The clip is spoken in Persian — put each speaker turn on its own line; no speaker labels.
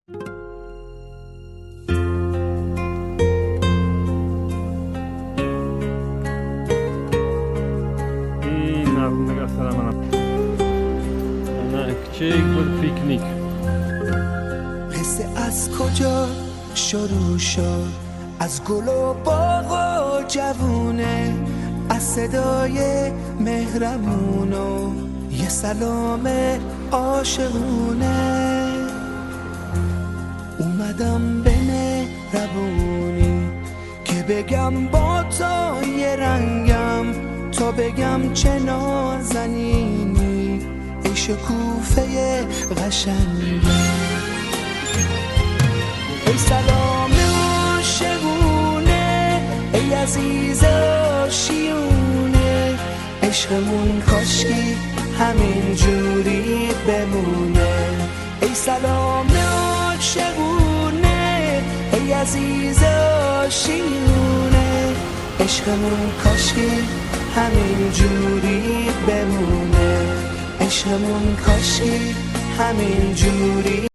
پیکنیک
قصه از کجا شروع شد؟ از گل و باغ و جوونه، از صدای مهرمون و یه سلام عاشقونه. اومدم به مهربونی که بگم با تو یه رنگم، تا بگم چه نازنینی، ای شکوفه قشنگی، ای سلام عاشقونه، ای عزیز آشیونه. عشقمون کاشکی همین جوری بمونه. ای سلام عاشقونه، ای عزیز آشیونه. عشقمون کاشکی همین جوری بمونه. عشقمون کاشکی همین جوری